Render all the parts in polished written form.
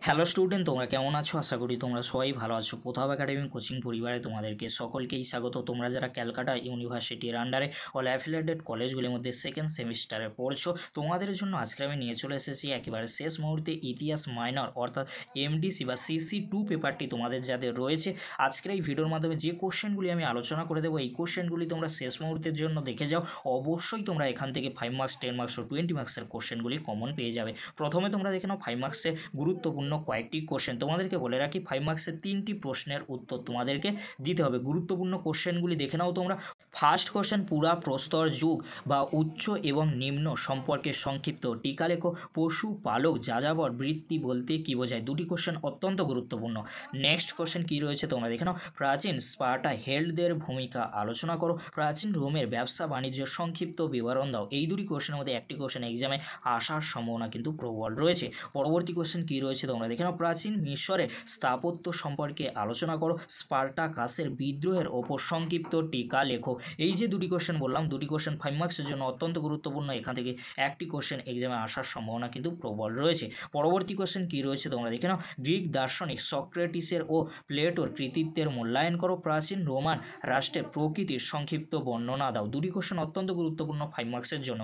Hello student, তোমরা কেমন আছো? আশা করি তোমরা সবাই ভালো আছো। প্রতাপ একাডেমি কোচিং পরিবারে তোমাদেরকে সকলকেই স্বাগত। তোমরা যারা ক্যালকাটা ইউনিভার্সিটির আন্ডারে অল অ্যাফিলিয়েটেড কলেজগুলির মধ্যে সেকেন্ড সেমিস্টারে পড়ছো, তোমাদের জন্য আজকে আমি নিয়ে চলে এসেছি একেবারে শেষ মুহূর্তে ইতিহাস মাইনর অর্থাৎ এমডিসি বা CC2 পেপারটি তোমাদের যাদের রয়েছে, আজকের এই ভিডিওর মাধ্যমে যে কোশ্চেনগুলি আমি আলোচনা করে দেবো, এই কোশ্চেনগুলি তোমরা শেষ মুহূর্তের জন্য দেখে যাও। অবশ্যই তোমরা এখান থেকে 5 মার্কস, 10 মার্কস ও 20 মার্কসের কোশ্চেনগুলি কমন পেয়ে যাবে। প্রথমে তোমরা দেখে নাও 5 মার্কসের গুরুত্বপূর্ণ কয়েকটি কোশ্চেন। তোমাদেরকে বলে রাখি 5 মার্কসের 3টি প্রশ্নের উত্তর তোমাদেরকে দিতে হবে। গুরুত্বপূর্ণ কোশ্চেনগুলি দেখে নাও তোমরা। ফার্স্ট কোশ্চেন, পুরা প্রস্তর যুগ বা উচ্চ এবং নিম্ন সম্পর্কে সংক্ষিপ্ত টিকা লেখো। পশু পালক যাযাবর বৃত্তি বলতে কী বোঝায়? দুটি কোশ্চেন অত্যন্ত গুরুত্বপূর্ণ। নেক্সট কোশ্চেন কী রয়েছে তোমরা দেখে নাও। প্রাচীন স্পার্টা হেল্ডদের ভূমিকা আলোচনা করো। প্রাচীন রোমের ব্যবসা বাণিজ্য সংক্ষিপ্ত বিবরণ দাও। এই দুটি কোশ্চেনের মধ্যে একটি কোশ্চেন এক্সামে আসার সম্ভাবনা কিন্তু প্রবল রয়েছে। পরবর্তী কোশ্চেন কী রয়েছে তোমরা দেখে নাও। প্রাচীন মিশরের স্থাপত্য সম্পর্কে আলোচনা করো। স্পার্টাকাসের বিদ্রোহের ওপর সংক্ষিপ্ত টিকা লেখো। এই যে দুটি কোশ্চেন বললাম, দুটি কোশ্চেন 5 মার্কসের জন্য অত্যন্ত গুরুত্বপূর্ণ। এখান থেকে একটি কোশ্চেন এক্সামে আসার সম্ভাবনা কিন্তু প্রবল রয়েছে। পরবর্তী কোশ্চেন কী রয়েছে তোমরা দেখে নাও। গ্রিক দার্শনিক সক্রেটিসের ও প্লেটোর কৃতিত্বের মূল্যায়ন করো। প্রাচীন রোমান রাষ্ট্রের প্রকৃতির সংক্ষিপ্ত বর্ণনা দাও। দুটি কোশ্চেন অত্যন্ত গুরুত্বপূর্ণ 5 মার্কসের জন্য।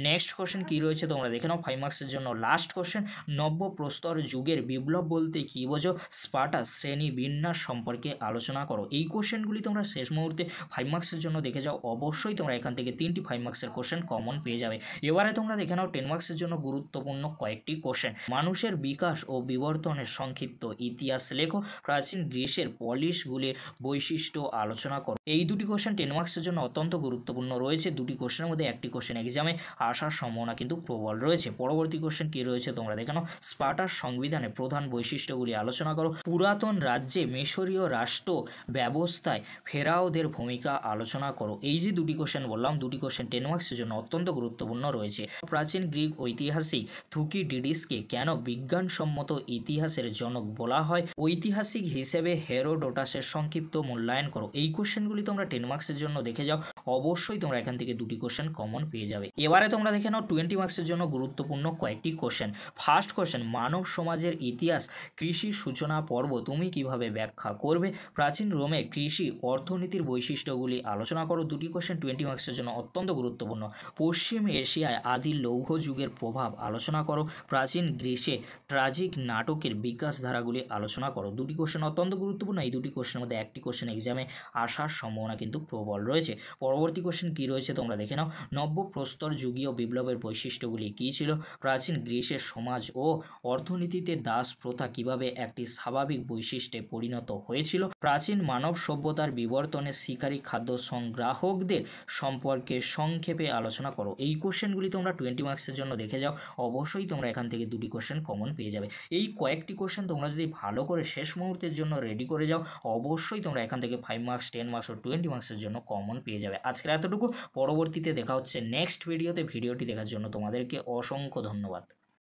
নেক্সট কোশ্চেন কী রয়েছে তোমরা দেখে নাও 5 মার্কসের জন্য। লাস্ট কোশ্চেন, নব্য প্রস্তর যুগের বিপ্লব বলতে কী বোঝো? স্পার্টা শ্রেণী বিন্যাস সম্পর্কে আলোচনা করো। এই কোশ্চেনগুলি তোমরা শেষ মুহূর্তে 5 মার্কসের জন্য দেখে যাও। অবশ্যই তোমরা এখান থেকে 3টি 5 মার্কসের কোশ্চেন কমন পেয়ে যাবে। এবারে তোমরা দেখে নাও 10 মার্কসের জন্য গুরুত্বপূর্ণ কয়েকটি কোশ্চেন। মানুষের বিকাশ ও বিবর্তনের সংক্ষিপ্ত ইতিহাস লেখো। প্রাচীন গ্রিসের পলিশগুলির বৈশিষ্ট্য আলোচনা করো। এই দুটি কোশ্চেন 10 মার্কসের জন্য অত্যন্ত গুরুত্বপূর্ণ রয়েছে। দুটি কোশ্চেনের মধ্যে একটি কোশ্চেন এক্সামে আসার সম্ভাবনা কিন্তু প্রবল রয়েছে। পরবর্তী কোশ্চেন কী রয়েছে তোমরা দেখে নাও। স্পার্টার সংবিধানের প্রধান বৈশিষ্ট্যগুলি আলোচনা করো। পুরাতন রাজ্যে মিশরীয় রাষ্ট্র ব্যবস্থায় ফেরাওদের ভূমিকা আলোচনা করো। এই যে দুটি কোশ্চেন বললাম, দুটি কোশ্চেন 10 মার্কসের জন্য অত্যন্ত গুরুত্বপূর্ণ রয়েছে। প্রাচীন গ্রিক ঐতিহাসিক থুকিডিডিসকে কেন বিজ্ঞানসম্মত ইতিহাসের জনক বলা হয়? ঐতিহাসিক হিসেবে হেরোডোটাসের সংক্ষিপ্ত মূল্যায়ন করো। এই কোশ্চেনগুলি তোমরা 10 মার্কসের জন্য দেখে যাও। অবশ্যই তোমরা এখান থেকে দুটি কোশ্চেন কমন পেয়ে যাবে। এবারে তোমরা দেখে নাও 20 মার্কসের জন্য গুরুত্বপূর্ণ কয়েকটি কোশ্চেন। ফার্স্ট কোশ্চেন, মানব সমাজের ইতিহাস কৃষি সূচনা পর্ব তুমি কিভাবে ব্যাখ্যা করবে? প্রাচীন রোমে কৃষি অর্থনীতির বৈশিষ্ট্যগুলি আলোচনা করো। দুটি কোশ্চেন 20 মার্কসের জন্য অত্যন্ত গুরুত্বপূর্ণ। পশ্চিম এশিয়ায় আদি লৌহ যুগের প্রভাব আলোচনা করো। প্রাচীন গ্রিসে ট্রাজিক নাটকের বিকাশ ধারাগুলি আলোচনা করো। দুটি কোশ্চেন অত্যন্ত গুরুত্বপূর্ণ। এই দুটি কোশ্চেনের মধ্যে একটি কোশ্চেন এক্সামে আসার সম্ভাবনা কিন্তু প্রবল রয়েছে। পরবর্তী কোশ্চেন কী রয়েছে তোমরা দেখে নাও। নব্য প্রস্তর যুগীয় বিপ্লবের বৈশিষ্ট্যগুলি কী ছিল? প্রাচীন গ্রিসের সমাজ ও অর্থনীতিতে দাস প্রথা কিভাবে একটি স্বাভাবিক বৈশিষ্ট্যে পরিণত হয়েছিল? প্রাচীন মানব সভ্যতার বিবর্তনে শিকারী খাদ্য সংগ্রাহকদের সম্পর্কে সংক্ষেপে আলোচনা করো। এই কোশ্চেনগুলি তোমরা 20 মার্কসের জন্য দেখে যাও। অবশ্যই তোমরা এখান থেকে দুটি কোশ্চেন কমন পেয়ে যাবে। এই কয়েকটি কোশ্চেন তোমরা যদি ভালো করে শেষ মুহূর্তের জন্য রেডি করে যাও, অবশ্যই তোমরা এখান থেকে 5 মার্কস, 10 মার্কস ও 20 মার্কসের জন্য কমন পেয়ে যাবে। আজকের এতটুকু। পরবর্তীতে দেখা হচ্ছে নেক্সট ভিডিওতে। ভিডিওটি দেখার জন্য তোমাদেরকে অসংখ্য ধন্যবাদ।